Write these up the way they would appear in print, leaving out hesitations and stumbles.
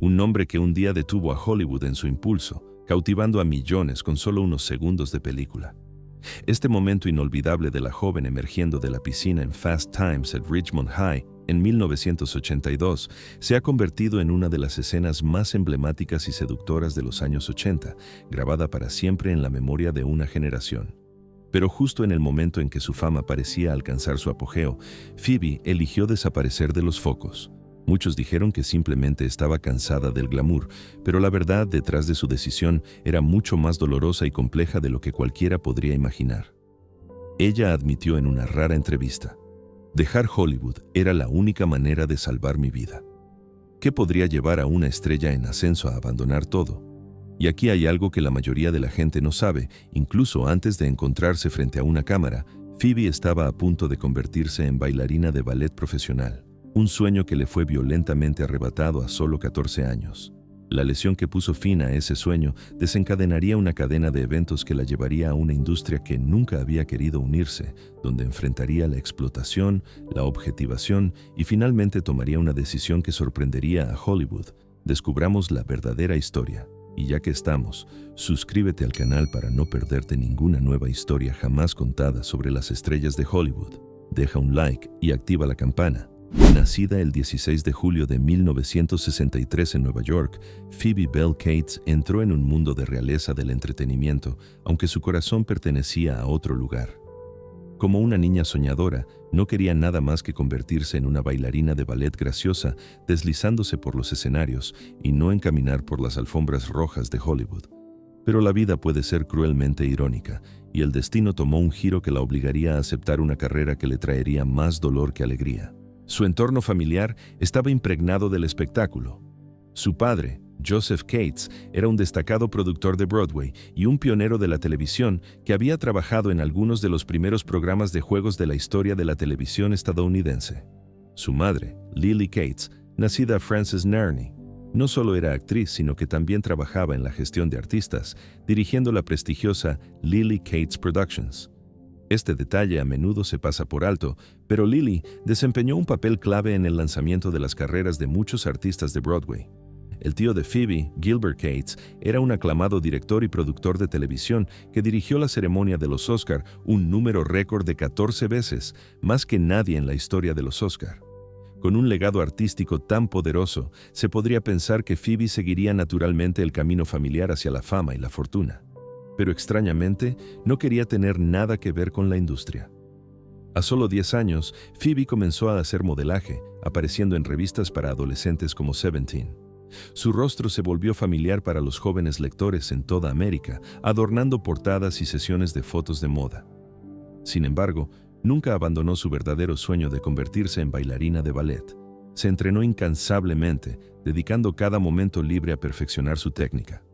Un nombre que un día detuvo a Hollywood en su impulso, cautivando a millones con solo unos segundos de película. Este momento inolvidable de la joven emergiendo de la piscina en Fast Times at Ridgemont High en 1982 se ha convertido en una de las escenas más emblemáticas y seductoras de los años 80, grabada para siempre en la memoria de una generación. Pero justo en el momento en que su fama parecía alcanzar su apogeo, Phoebe eligió desaparecer de los focos. Muchos dijeron que simplemente estaba cansada del glamour, pero la verdad detrás de su decisión era mucho más dolorosa y compleja de lo que cualquiera podría imaginar. Ella admitió en una rara entrevista: dejar Hollywood era la única manera de salvar mi vida. ¿Qué podría llevar a una estrella en ascenso a abandonar todo? Y aquí hay algo que la mayoría de la gente no sabe. Incluso antes de encontrarse frente a una cámara, Phoebe estaba a punto de convertirse en bailarina de ballet profesional, un sueño que le fue violentamente arrebatado a solo 14 años. La lesión que puso fin a ese sueño desencadenaría una cadena de eventos que la llevaría a una industria que nunca había querido unirse, donde enfrentaría la explotación, la objetivación y finalmente tomaría una decisión que sorprendería a Hollywood. Descubramos la verdadera historia. Y ya que estamos, suscríbete al canal para no perderte ninguna nueva historia jamás contada sobre las estrellas de Hollywood. Deja un like y activa la campana. Nacida el 16 de julio de 1963 en Nueva York, Phoebe Bell Cates entró en un mundo de realeza del entretenimiento, aunque su corazón pertenecía a otro lugar. Como una niña soñadora, no quería nada más que convertirse en una bailarina de ballet graciosa, deslizándose por los escenarios y no en caminar por las alfombras rojas de Hollywood. Pero la vida puede ser cruelmente irónica, y el destino tomó un giro que la obligaría a aceptar una carrera que le traería más dolor que alegría. Su entorno familiar estaba impregnado del espectáculo. Su padre, Joseph Cates, era un destacado productor de Broadway y un pionero de la televisión que había trabajado en algunos de los primeros programas de juegos de la historia de la televisión estadounidense. Su madre, Lily Cates, nacida Frances Nerney, no solo era actriz, sino que también trabajaba en la gestión de artistas, dirigiendo la prestigiosa Lily Cates Productions. Este detalle a menudo se pasa por alto, pero Lily desempeñó un papel clave en el lanzamiento de las carreras de muchos artistas de Broadway. El tío de Phoebe, Gilbert Cates, era un aclamado director y productor de televisión que dirigió la ceremonia de los Oscar, un número récord de 14 veces, más que nadie en la historia de los Oscar. Con un legado artístico tan poderoso, se podría pensar que Phoebe seguiría naturalmente el camino familiar hacia la fama y la fortuna. Pero extrañamente, no quería tener nada que ver con la industria. A solo 10 años, Phoebe comenzó a hacer modelaje, apareciendo en revistas para adolescentes como Seventeen. Su rostro se volvió familiar para los jóvenes lectores en toda América, adornando portadas y sesiones de fotos de moda. Sin embargo, nunca abandonó su verdadero sueño de convertirse en bailarina de ballet. Se entrenó incansablemente, dedicando cada momento libre a perfeccionar su técnica.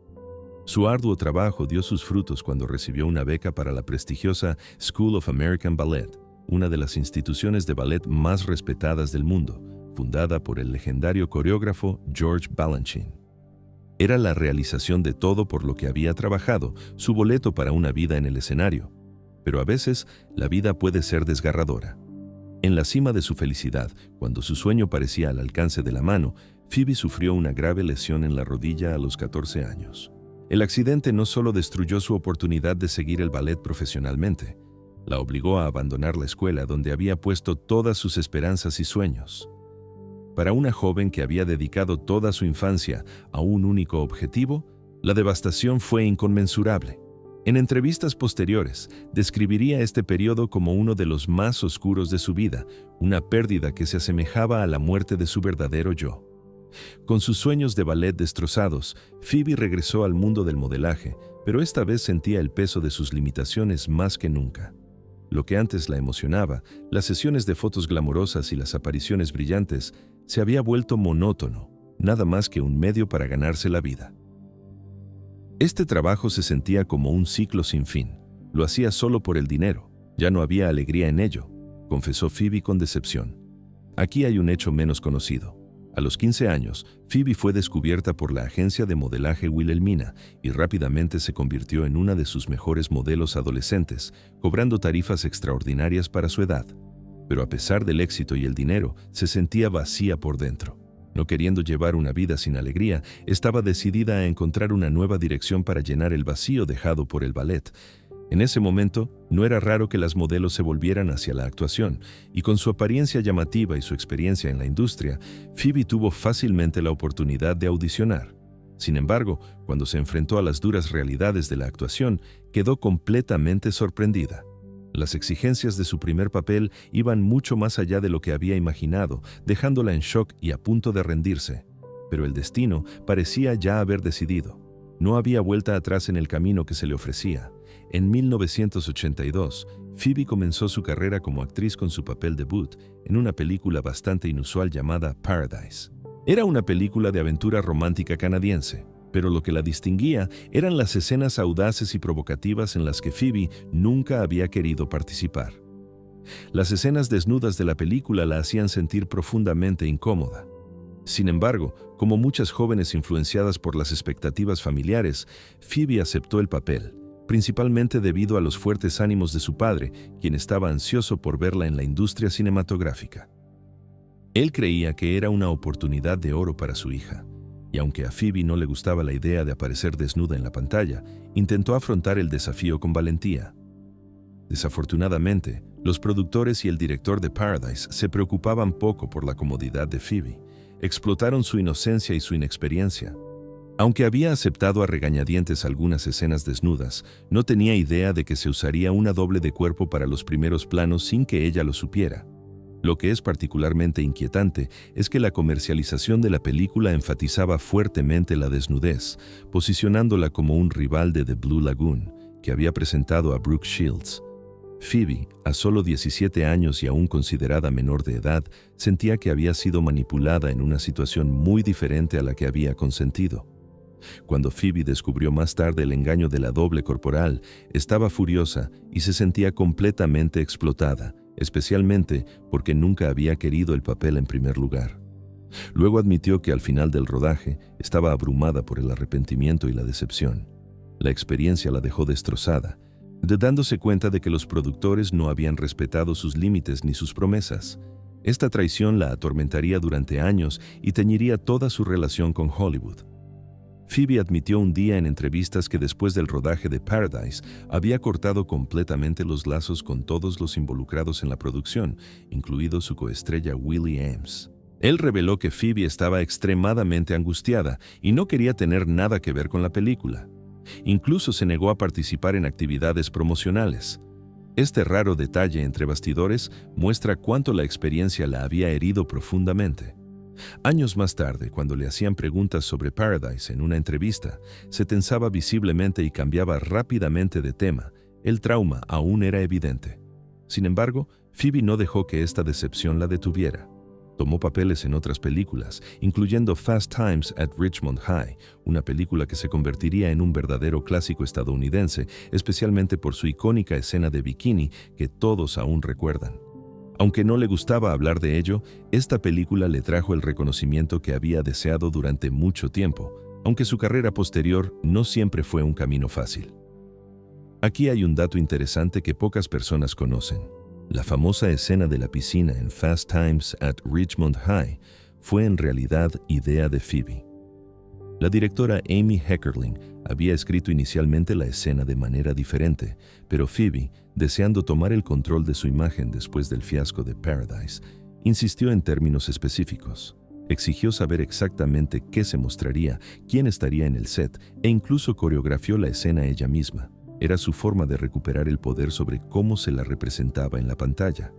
Su arduo trabajo dio sus frutos cuando recibió una beca para la prestigiosa School of American Ballet, una de las instituciones de ballet más respetadas del mundo, fundada por el legendario coreógrafo George Balanchine. Era la realización de todo por lo que había trabajado, su boleto para una vida en el escenario. Pero a veces, la vida puede ser desgarradora. En la cima de su felicidad, cuando su sueño parecía al alcance de la mano, Phoebe sufrió una grave lesión en la rodilla a los 14 años. El accidente no solo destruyó su oportunidad de seguir el ballet profesionalmente, la obligó a abandonar la escuela donde había puesto todas sus esperanzas y sueños. Para una joven que había dedicado toda su infancia a un único objetivo, la devastación fue inconmensurable. En entrevistas posteriores, describiría este periodo como uno de los más oscuros de su vida, una pérdida que se asemejaba a la muerte de su verdadero yo. Con sus sueños de ballet destrozados, Phoebe regresó al mundo del modelaje, pero esta vez sentía el peso de sus limitaciones más que nunca. Lo que antes la emocionaba, las sesiones de fotos glamorosas y las apariciones brillantes, se había vuelto monótono, nada más que un medio para ganarse la vida. Este trabajo se sentía como un ciclo sin fin. Lo hacía solo por el dinero. Ya no había alegría en ello, confesó Phoebe con decepción. Aquí hay un hecho menos conocido. A los 15 años, Phoebe fue descubierta por la agencia de modelaje Wilhelmina y rápidamente se convirtió en una de sus mejores modelos adolescentes, cobrando tarifas extraordinarias para su edad. Pero a pesar del éxito y el dinero, se sentía vacía por dentro. No queriendo llevar una vida sin alegría, estaba decidida a encontrar una nueva dirección para llenar el vacío dejado por el ballet. En ese momento, no era raro que las modelos se volvieran hacia la actuación, y con su apariencia llamativa y su experiencia en la industria, Phoebe tuvo fácilmente la oportunidad de audicionar. Sin embargo, cuando se enfrentó a las duras realidades de la actuación, quedó completamente sorprendida. Las exigencias de su primer papel iban mucho más allá de lo que había imaginado, dejándola en shock y a punto de rendirse. Pero el destino parecía ya haber decidido. No había vuelta atrás en el camino que se le ofrecía. En 1982, Phoebe comenzó su carrera como actriz con su papel debut en una película bastante inusual llamada Paradise. Era una película de aventura romántica canadiense, pero lo que la distinguía eran las escenas audaces y provocativas en las que Phoebe nunca había querido participar. Las escenas desnudas de la película la hacían sentir profundamente incómoda. Sin embargo, como muchas jóvenes influenciadas por las expectativas familiares, Phoebe aceptó el papel, principalmente debido a los fuertes ánimos de su padre, quien estaba ansioso por verla en la industria cinematográfica. Él creía que era una oportunidad de oro para su hija, y aunque a Phoebe no le gustaba la idea de aparecer desnuda en la pantalla, intentó afrontar el desafío con valentía. Desafortunadamente, los productores y el director de Paradise se preocupaban poco por la comodidad de Phoebe. Explotaron su inocencia y su inexperiencia. Aunque había aceptado a regañadientes algunas escenas desnudas, no tenía idea de que se usaría una doble de cuerpo para los primeros planos sin que ella lo supiera. Lo que es particularmente inquietante es que la comercialización de la película enfatizaba fuertemente la desnudez, posicionándola como un rival de The Blue Lagoon, que había presentado a Brooke Shields. Phoebe, a solo 17 años y aún considerada menor de edad, sentía que había sido manipulada en una situación muy diferente a la que había consentido. Cuando Phoebe descubrió más tarde el engaño de la doble corporal, estaba furiosa y se sentía completamente explotada, especialmente porque nunca había querido el papel en primer lugar. Luego admitió que al final del rodaje estaba abrumada por el arrepentimiento y la decepción. La experiencia la dejó destrozada, dándose cuenta de que los productores no habían respetado sus límites ni sus promesas. Esta traición la atormentaría durante años y teñiría toda su relación con Hollywood. Phoebe admitió un día en entrevistas que después del rodaje de Paradise había cortado completamente los lazos con todos los involucrados en la producción, incluido su coestrella Willie Ames. Él reveló que Phoebe estaba extremadamente angustiada y no quería tener nada que ver con la película. Incluso se negó a participar en actividades promocionales. Este raro detalle entre bastidores muestra cuánto la experiencia la había herido profundamente. Años más tarde, cuando le hacían preguntas sobre Paradise en una entrevista, se tensaba visiblemente y cambiaba rápidamente de tema. El trauma aún era evidente. Sin embargo, Phoebe no dejó que esta decepción la detuviera. Tomó papeles en otras películas, incluyendo Fast Times at Ridgemont High, una película que se convertiría en un verdadero clásico estadounidense, especialmente por su icónica escena de bikini que todos aún recuerdan. Aunque no le gustaba hablar de ello, esta película le trajo el reconocimiento que había deseado durante mucho tiempo, aunque su carrera posterior no siempre fue un camino fácil. Aquí hay un dato interesante que pocas personas conocen. La famosa escena de la piscina en Fast Times at Ridgemont High fue en realidad idea de Phoebe. La directora Amy Heckerling había escrito inicialmente la escena de manera diferente, pero Phoebe, deseando tomar el control de su imagen después del fiasco de Paradise, insistió en términos específicos. Exigió saber exactamente qué se mostraría, quién estaría en el set e incluso coreografió la escena ella misma. Era su forma de recuperar el poder sobre cómo se la representaba en la pantalla.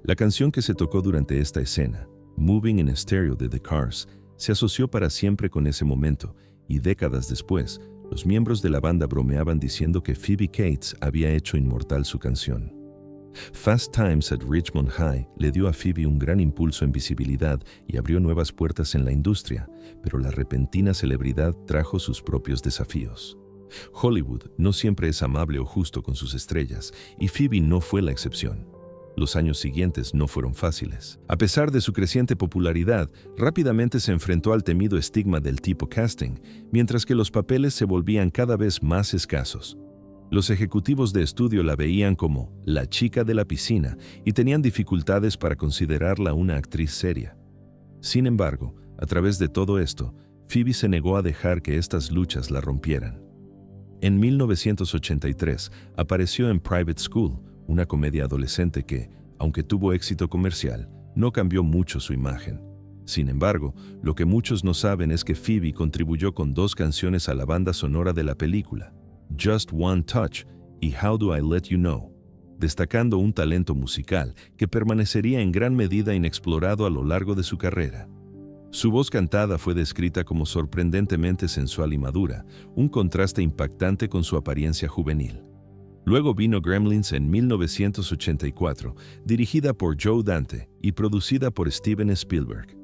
La canción que se tocó durante esta escena, Moving in Stereo de The Cars, se asoció para siempre con ese momento, y décadas después, los miembros de la banda bromeaban diciendo que Phoebe Cates había hecho inmortal su canción. Fast Times at Ridgemont High le dio a Phoebe un gran impulso en visibilidad y abrió nuevas puertas en la industria, pero la repentina celebridad trajo sus propios desafíos. Hollywood no siempre es amable o justo con sus estrellas, y Phoebe no fue la excepción. Los años siguientes no fueron fáciles. A pesar de su creciente popularidad, rápidamente se enfrentó al temido estigma del tipo casting, mientras que los papeles se volvían cada vez más escasos. Los ejecutivos de estudio la veían como la chica de la piscina y tenían dificultades para considerarla una actriz seria. Sin embargo, a través de todo esto, Phoebe se negó a dejar que estas luchas la rompieran. En 1983 apareció en Private School, una comedia adolescente que, aunque tuvo éxito comercial, no cambió mucho su imagen. Sin embargo, lo que muchos no saben es que Phoebe contribuyó con 2 canciones a la banda sonora de la película, Just One Touch y How Do I Let You Know, destacando un talento musical que permanecería en gran medida inexplorado a lo largo de su carrera. Su voz cantada fue descrita como sorprendentemente sensual y madura, un contraste impactante con su apariencia juvenil. Luego vino Gremlins en 1984, dirigida por Joe Dante y producida por Steven Spielberg.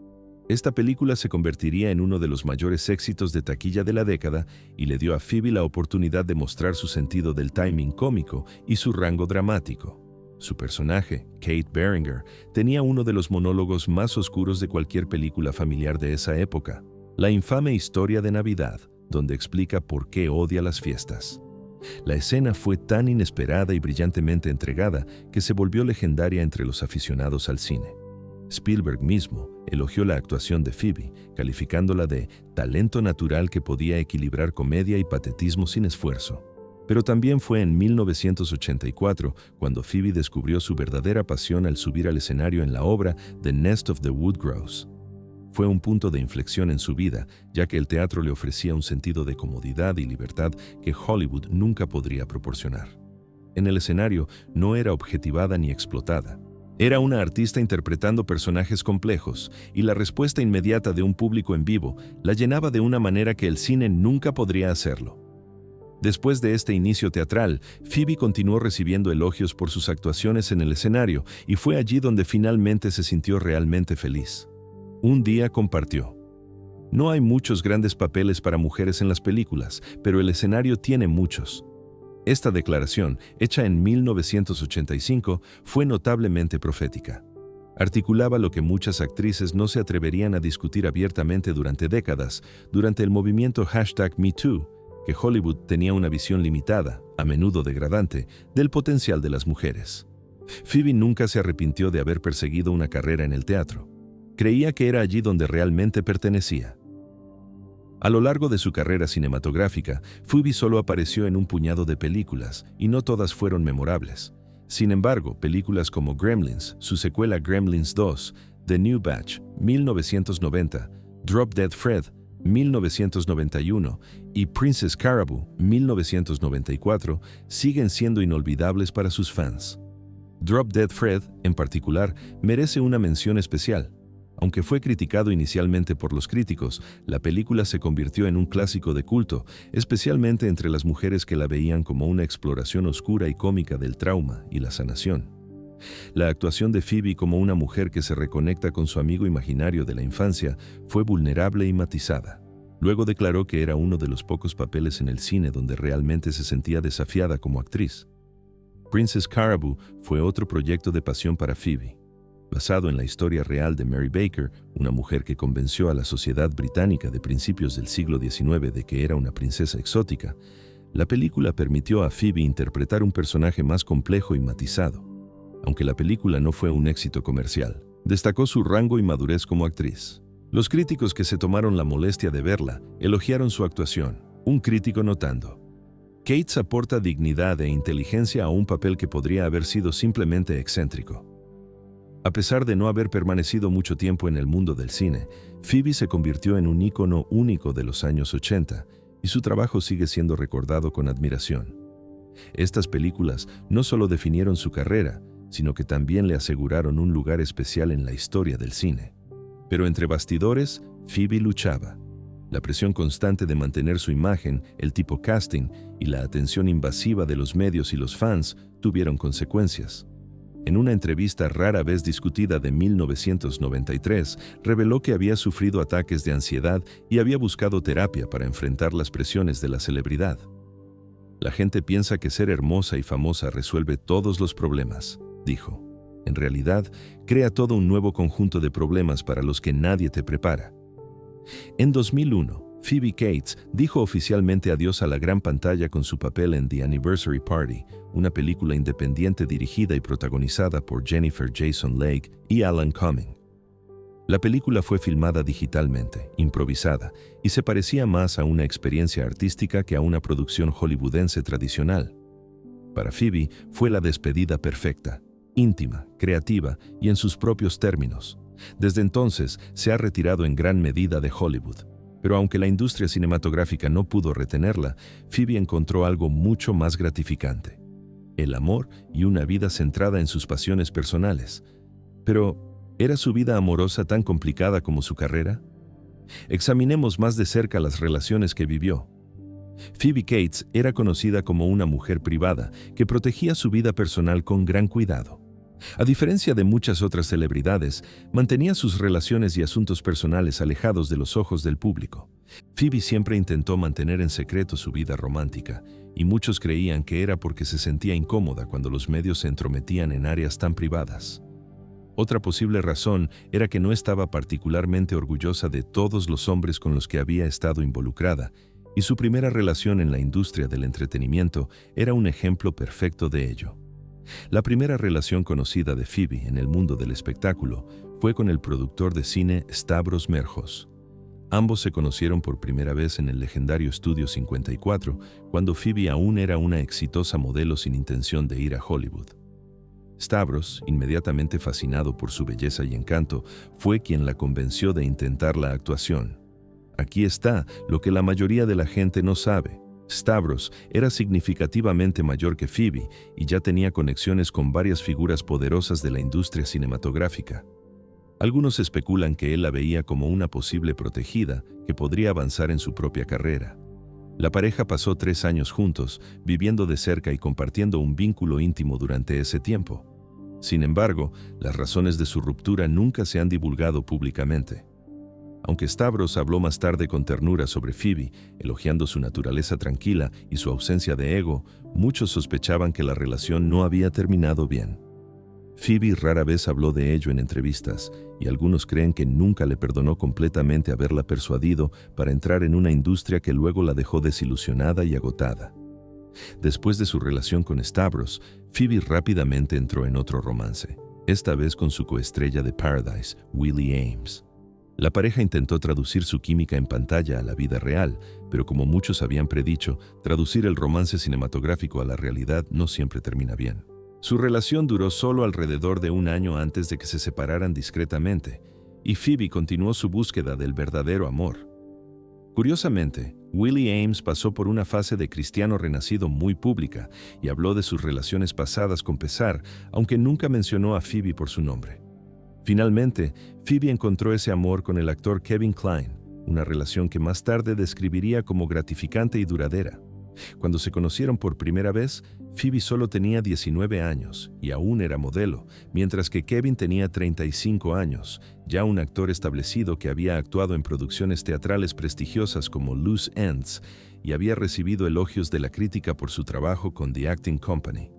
Esta película se convertiría en uno de los mayores éxitos de taquilla de la década y le dio a Phoebe la oportunidad de mostrar su sentido del timing cómico y su rango dramático. Su personaje, Kate Beringer, tenía uno de los monólogos más oscuros de cualquier película familiar de esa época, la infame historia de Navidad, donde explica por qué odia las fiestas. La escena fue tan inesperada y brillantemente entregada que se volvió legendaria entre los aficionados al cine. Spielberg mismo elogió la actuación de Phoebe, calificándola de talento natural que podía equilibrar comedia y patetismo sin esfuerzo. Pero también fue en 1984 cuando Phoebe descubrió su verdadera pasión al subir al escenario en la obra The Nest of the Woodgrouse. Fue un punto de inflexión en su vida, ya que el teatro le ofrecía un sentido de comodidad y libertad que Hollywood nunca podría proporcionar. En el escenario no era objetivada ni explotada. Era una artista interpretando personajes complejos, y la respuesta inmediata de un público en vivo la llenaba de una manera que el cine nunca podría hacerlo. Después de este inicio teatral, Phoebe continuó recibiendo elogios por sus actuaciones en el escenario y fue allí donde finalmente se sintió realmente feliz. Un día compartió: "No hay muchos grandes papeles para mujeres en las películas, pero el escenario tiene muchos". Esta declaración, hecha en 1985, fue notablemente profética. Articulaba lo que muchas actrices no se atreverían a discutir abiertamente durante décadas, durante el movimiento #MeToo, que Hollywood tenía una visión limitada, a menudo degradante, del potencial de las mujeres. Phoebe nunca se arrepintió de haber perseguido una carrera en el teatro. Creía que era allí donde realmente pertenecía. A lo largo de su carrera cinematográfica, Phoebe solo apareció en un puñado de películas, y no todas fueron memorables. Sin embargo, películas como Gremlins, su secuela Gremlins 2, The New Batch, 1990, Drop Dead Fred, 1991, y Princess Caraboo, 1994, siguen siendo inolvidables para sus fans. Drop Dead Fred, en particular, merece una mención especial. Aunque fue criticado inicialmente por los críticos, la película se convirtió en un clásico de culto, especialmente entre las mujeres que la veían como una exploración oscura y cómica del trauma y la sanación. La actuación de Phoebe como una mujer que se reconecta con su amigo imaginario de la infancia fue vulnerable y matizada. Luego declaró que era uno de los pocos papeles en el cine donde realmente se sentía desafiada como actriz. Princess Caraboo fue otro proyecto de pasión para Phoebe. Basado en la historia real de Mary Baker, una mujer que convenció a la sociedad británica de principios del siglo XIX de que era una princesa exótica, la película permitió a Phoebe interpretar un personaje más complejo y matizado. Aunque la película no fue un éxito comercial, destacó su rango y madurez como actriz. Los críticos que se tomaron la molestia de verla elogiaron su actuación, un crítico notando: "Kate aporta dignidad e inteligencia a un papel que podría haber sido simplemente excéntrico". A pesar de no haber permanecido mucho tiempo en el mundo del cine, Phoebe se convirtió en un ícono único de los años 80, y su trabajo sigue siendo recordado con admiración. Estas películas no solo definieron su carrera, sino que también le aseguraron un lugar especial en la historia del cine. Pero entre bastidores, Phoebe luchaba. La presión constante de mantener su imagen, el tipo casting y la atención invasiva de los medios y los fans tuvieron consecuencias. En una entrevista rara vez discutida de 1993, reveló que había sufrido ataques de ansiedad y había buscado terapia para enfrentar las presiones de la celebridad. "La gente piensa que ser hermosa y famosa resuelve todos los problemas", dijo. "En realidad, crea todo un nuevo conjunto de problemas para los que nadie te prepara". En 2001, Phoebe Cates dijo oficialmente adiós a la gran pantalla con su papel en The Anniversary Party, una película independiente dirigida y protagonizada por Jennifer Jason Leigh y Alan Cumming. La película fue filmada digitalmente, improvisada, y se parecía más a una experiencia artística que a una producción hollywoodense tradicional. Para Phoebe fue la despedida perfecta, íntima, creativa y en sus propios términos. Desde entonces se ha retirado en gran medida de Hollywood. Pero aunque la industria cinematográfica no pudo retenerla, Phoebe encontró algo mucho más gratificante: el amor y una vida centrada en sus pasiones personales. Pero, ¿era su vida amorosa tan complicada como su carrera? Examinemos más de cerca las relaciones que vivió. Phoebe Cates era conocida como una mujer privada que protegía su vida personal con gran cuidado. A diferencia de muchas otras celebridades, mantenía sus relaciones y asuntos personales alejados de los ojos del público. Phoebe siempre intentó mantener en secreto su vida romántica, y muchos creían que era porque se sentía incómoda cuando los medios se entrometían en áreas tan privadas. Otra posible razón era que no estaba particularmente orgullosa de todos los hombres con los que había estado involucrada, y su primera relación en la industria del entretenimiento era un ejemplo perfecto de ello. La primera relación conocida de Phoebe en el mundo del espectáculo fue con el productor de cine Stavros Merjos. Ambos se conocieron por primera vez en el legendario Estudio 54, cuando Phoebe aún era una exitosa modelo sin intención de ir a Hollywood. Stavros, inmediatamente fascinado por su belleza y encanto, fue quien la convenció de intentar la actuación. Aquí está lo que la mayoría de la gente no sabe. Stavros era significativamente mayor que Phoebe y ya tenía conexiones con varias figuras poderosas de la industria cinematográfica. Algunos especulan que él la veía como una posible protegida que podría avanzar en su propia carrera. La pareja pasó 3 años juntos, viviendo de cerca y compartiendo un vínculo íntimo durante ese tiempo. Sin embargo, las razones de su ruptura nunca se han divulgado públicamente. Aunque Stavros habló más tarde con ternura sobre Phoebe, elogiando su naturaleza tranquila y su ausencia de ego, muchos sospechaban que la relación no había terminado bien. Phoebe rara vez habló de ello en entrevistas, y algunos creen que nunca le perdonó completamente haberla persuadido para entrar en una industria que luego la dejó desilusionada y agotada. Después de su relación con Stavros, Phoebe rápidamente entró en otro romance, esta vez con su coestrella de Paradise, Willie Ames. La pareja intentó traducir su química en pantalla a la vida real, pero como muchos habían predicho, traducir el romance cinematográfico a la realidad no siempre termina bien. Su relación duró solo alrededor de 1 año antes de que se separaran discretamente, y Phoebe continuó su búsqueda del verdadero amor. Curiosamente, Willie Ames pasó por una fase de cristiano renacido muy pública y habló de sus relaciones pasadas con pesar, aunque nunca mencionó a Phoebe por su nombre. Finalmente, Phoebe encontró ese amor con el actor Kevin Kline, una relación que más tarde describiría como gratificante y duradera. Cuando se conocieron por primera vez, Phoebe solo tenía 19 años y aún era modelo, mientras que Kevin tenía 35 años, ya un actor establecido que había actuado en producciones teatrales prestigiosas como Loose Ends y había recibido elogios de la crítica por su trabajo con The Acting Company.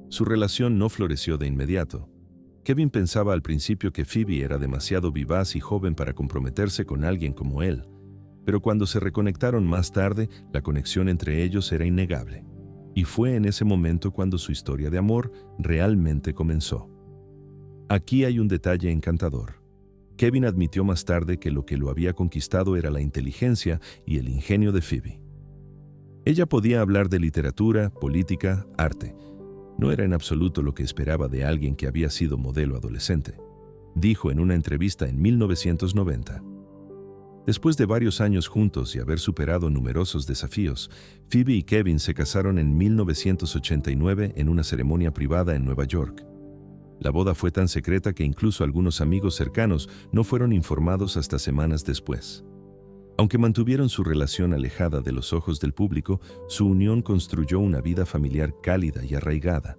Su relación no floreció de inmediato. Kevin pensaba al principio que Phoebe era demasiado vivaz y joven para comprometerse con alguien como él, pero cuando se reconectaron más tarde, la conexión entre ellos era innegable. Y fue en ese momento cuando su historia de amor realmente comenzó. Aquí hay un detalle encantador. Kevin admitió más tarde que lo que lo había conquistado era la inteligencia y el ingenio de Phoebe. Ella podía hablar de literatura, política, arte. No era en absoluto lo que esperaba de alguien que había sido modelo adolescente, dijo en una entrevista en 1990. Después de varios años juntos y haber superado numerosos desafíos, Phoebe y Kevin se casaron en 1989 en una ceremonia privada en Nueva York. La boda fue tan secreta que incluso algunos amigos cercanos no fueron informados hasta semanas después. Aunque mantuvieron su relación alejada de los ojos del público, su unión construyó una vida familiar cálida y arraigada.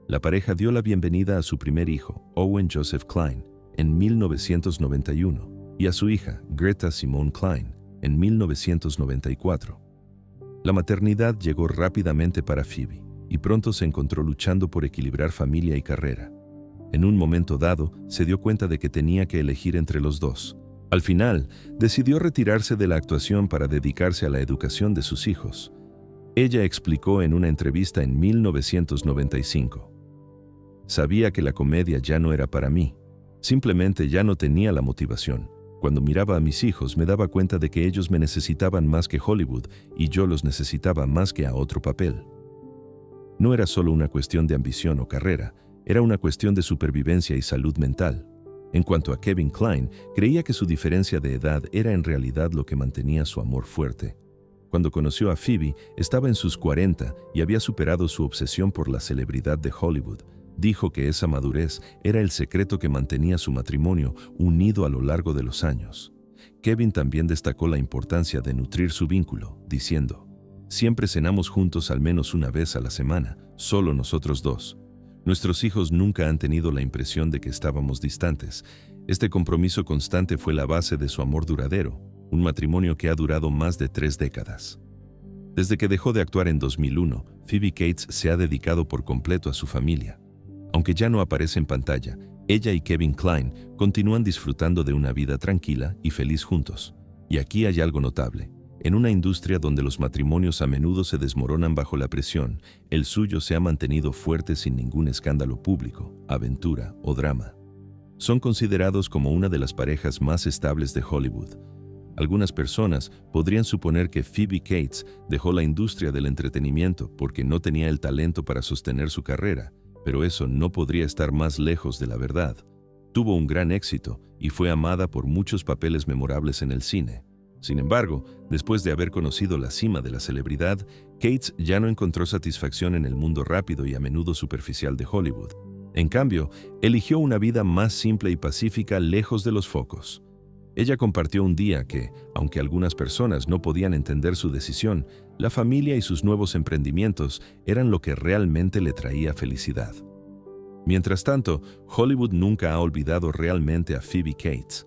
La pareja dio la bienvenida a su primer hijo, Owen Joseph Kline, en 1991, y a su hija, Greta Simone Kline, en 1994. La maternidad llegó rápidamente para Phoebe, y pronto se encontró luchando por equilibrar familia y carrera. En un momento dado, se dio cuenta de que tenía que elegir entre los dos. Al final, decidió retirarse de la actuación para dedicarse a la educación de sus hijos. Ella explicó en una entrevista en 1995: «Sabía que la comedia ya no era para mí. Simplemente ya no tenía la motivación. Cuando miraba a mis hijos me daba cuenta de que ellos me necesitaban más que Hollywood y yo los necesitaba más que a otro papel. No era solo una cuestión de ambición o carrera, era una cuestión de supervivencia y salud mental. En cuanto a Kevin Kline, creía que su diferencia de edad era en realidad lo que mantenía su amor fuerte. Cuando conoció a Phoebe, estaba en sus 40 y había superado su obsesión por la celebridad de Hollywood. Dijo que esa madurez era el secreto que mantenía su matrimonio unido a lo largo de los años. Kevin también destacó la importancia de nutrir su vínculo, diciendo: «Siempre cenamos juntos al menos una vez a la semana, solo nosotros dos. Nuestros hijos nunca han tenido la impresión de que estábamos distantes. Este compromiso constante fue la base de su amor duradero, un matrimonio que ha durado más de 3 décadas». Desde que dejó de actuar en 2001, Phoebe Cates se ha dedicado por completo a su familia. Aunque ya no aparece en pantalla, ella y Kevin Kline continúan disfrutando de una vida tranquila y feliz juntos. Y aquí hay algo notable. En una industria donde los matrimonios a menudo se desmoronan bajo la presión, el suyo se ha mantenido fuerte sin ningún escándalo público, aventura o drama. Son considerados como una de las parejas más estables de Hollywood. Algunas personas podrían suponer que Phoebe Cates dejó la industria del entretenimiento porque no tenía el talento para sostener su carrera, pero eso no podría estar más lejos de la verdad. Tuvo un gran éxito y fue amada por muchos papeles memorables en el cine. Sin embargo, después de haber conocido la cima de la celebridad, Cates ya no encontró satisfacción en el mundo rápido y a menudo superficial de Hollywood. En cambio, eligió una vida más simple y pacífica lejos de los focos. Ella compartió un día que, aunque algunas personas no podían entender su decisión, la familia y sus nuevos emprendimientos eran lo que realmente le traía felicidad. Mientras tanto, Hollywood nunca ha olvidado realmente a Phoebe Cates.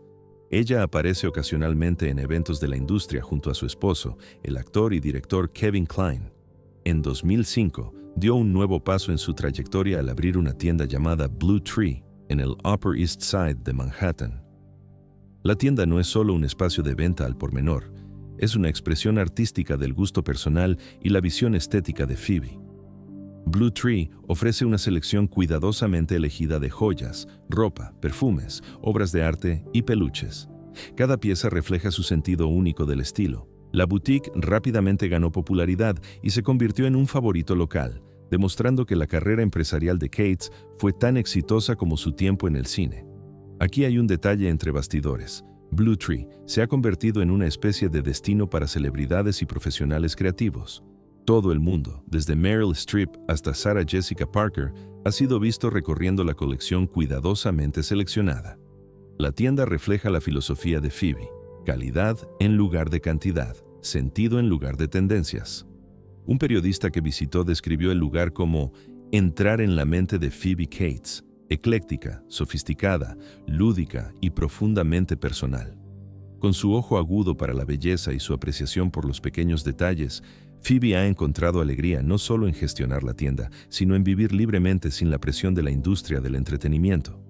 Ella aparece ocasionalmente en eventos de la industria junto a su esposo, el actor y director Kevin Kline. En 2005, dio un nuevo paso en su trayectoria al abrir una tienda llamada Blue Tree en el Upper East Side de Manhattan. La tienda no es solo un espacio de venta al por menor, es una expresión artística del gusto personal y la visión estética de Phoebe. Blue Tree ofrece una selección cuidadosamente elegida de joyas, ropa, perfumes, obras de arte y peluches. Cada pieza refleja su sentido único del estilo. La boutique rápidamente ganó popularidad y se convirtió en un favorito local, demostrando que la carrera empresarial de Cates fue tan exitosa como su tiempo en el cine. Aquí hay un detalle entre bastidores. Blue Tree se ha convertido en una especie de destino para celebridades y profesionales creativos. Todo el mundo, desde Meryl Streep hasta Sarah Jessica Parker, ha sido visto recorriendo la colección cuidadosamente seleccionada. La tienda refleja la filosofía de Phoebe: calidad en lugar de cantidad, sentido en lugar de tendencias. Un periodista que visitó describió el lugar como entrar en la mente de Phoebe Cates, ecléctica, sofisticada, lúdica y profundamente personal. Con su ojo agudo para la belleza y su apreciación por los pequeños detalles, Phoebe ha encontrado alegría no solo en gestionar la tienda, sino en vivir libremente sin la presión de la industria del entretenimiento.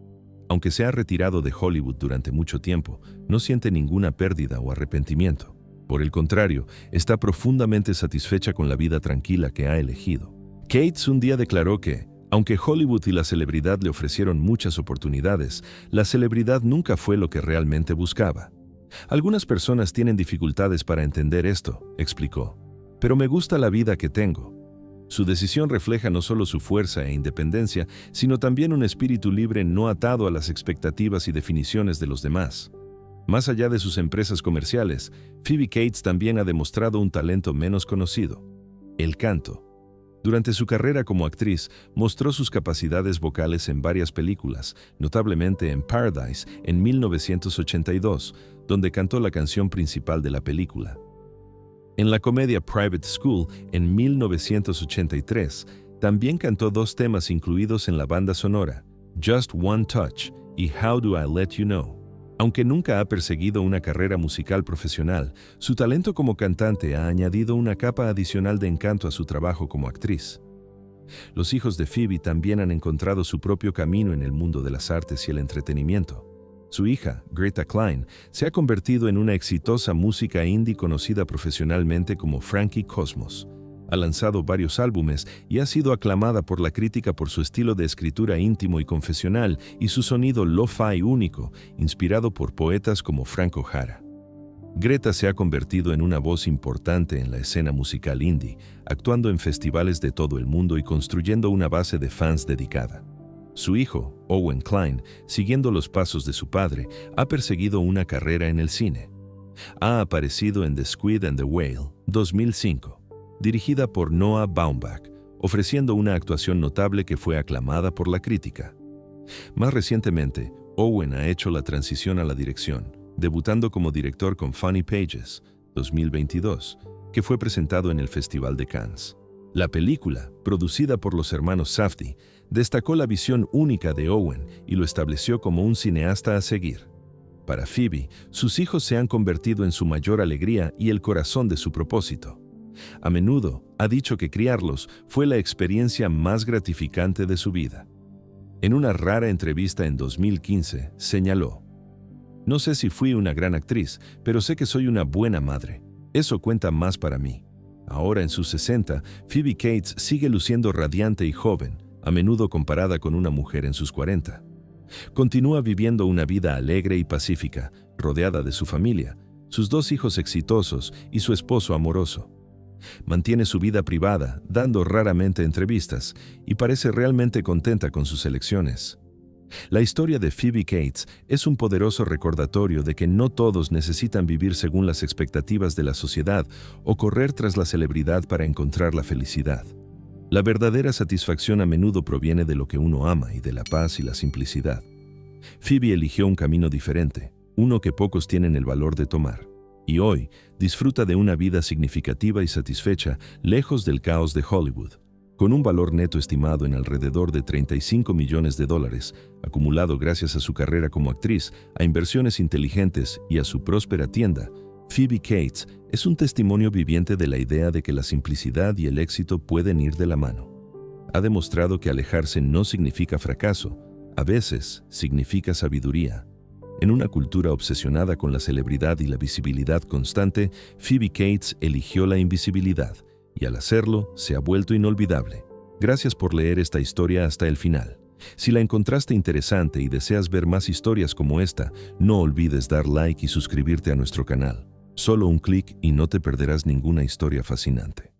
Aunque se ha retirado de Hollywood durante mucho tiempo, no siente ninguna pérdida o arrepentimiento. Por el contrario, está profundamente satisfecha con la vida tranquila que ha elegido. Cates un día declaró que, aunque Hollywood y la celebridad le ofrecieron muchas oportunidades, la celebridad nunca fue lo que realmente buscaba. Algunas personas tienen dificultades para entender esto, explicó, pero me gusta la vida que tengo. Su decisión refleja no solo su fuerza e independencia, sino también un espíritu libre no atado a las expectativas y definiciones de los demás. Más allá de sus empresas comerciales, Phoebe Cates también ha demostrado un talento menos conocido: el canto. Durante su carrera como actriz, mostró sus capacidades vocales en varias películas, notablemente en Paradise en 1982, donde cantó la canción principal de la película. En la comedia Private School en 1983, también cantó 2 temas incluidos en la banda sonora, Just One Touch y How Do I Let You Know. Aunque nunca ha perseguido una carrera musical profesional, su talento como cantante ha añadido una capa adicional de encanto a su trabajo como actriz. Los hijos de Phoebe también han encontrado su propio camino en el mundo de las artes y el entretenimiento. Su hija, Greta Kline, se ha convertido en una exitosa música indie conocida profesionalmente como Frankie Cosmos. Ha lanzado varios álbumes y ha sido aclamada por la crítica por su estilo de escritura íntimo y confesional y su sonido lo-fi único, inspirado por poetas como Franco Jara. Greta se ha convertido en una voz importante en la escena musical indie, actuando en festivales de todo el mundo y construyendo una base de fans dedicada. Su hijo, Owen Klein, siguiendo los pasos de su padre, ha perseguido una carrera en el cine. Ha aparecido en The Squid and the Whale, 2005, dirigida por Noah Baumbach, ofreciendo una actuación notable que fue aclamada por la crítica. Más recientemente, Owen ha hecho la transición a la dirección, debutando como director con Funny Pages, 2022, que fue presentado en el Festival de Cannes. La película, producida por los hermanos Safdie, destacó la visión única de Owen y lo estableció como un cineasta a seguir. Para Phoebe, sus hijos se han convertido en su mayor alegría y el corazón de su propósito. A menudo ha dicho que criarlos fue la experiencia más gratificante de su vida. En una rara entrevista en 2015, señaló: "No sé si fui una gran actriz, pero sé que soy una buena madre. Eso cuenta más para mí". Ahora en sus 60, Phoebe Cates sigue luciendo radiante y joven, a menudo comparada con una mujer en sus 40. Continúa viviendo una vida alegre y pacífica, rodeada de su familia, sus 2 hijos exitosos y su esposo amoroso. Mantiene su vida privada, dando raramente entrevistas, y parece realmente contenta con sus elecciones. La historia de Phoebe Cates es un poderoso recordatorio de que no todos necesitan vivir según las expectativas de la sociedad o correr tras la celebridad para encontrar la felicidad. La verdadera satisfacción a menudo proviene de lo que uno ama y de la paz y la simplicidad. Phoebe eligió un camino diferente, uno que pocos tienen el valor de tomar, y hoy disfruta de una vida significativa y satisfecha lejos del caos de Hollywood. Con un valor neto estimado en alrededor de $35 millones, acumulado gracias a su carrera como actriz, a inversiones inteligentes y a su próspera tienda, Phoebe Cates es un testimonio viviente de la idea de que la simplicidad y el éxito pueden ir de la mano. Ha demostrado que alejarse no significa fracaso, a veces significa sabiduría. En una cultura obsesionada con la celebridad y la visibilidad constante, Phoebe Cates eligió la invisibilidad, y al hacerlo se ha vuelto inolvidable. Gracias por leer esta historia hasta el final. Si la encontraste interesante y deseas ver más historias como esta, no olvides dar like y suscribirte a nuestro canal. Solo un clic y no te perderás ninguna historia fascinante.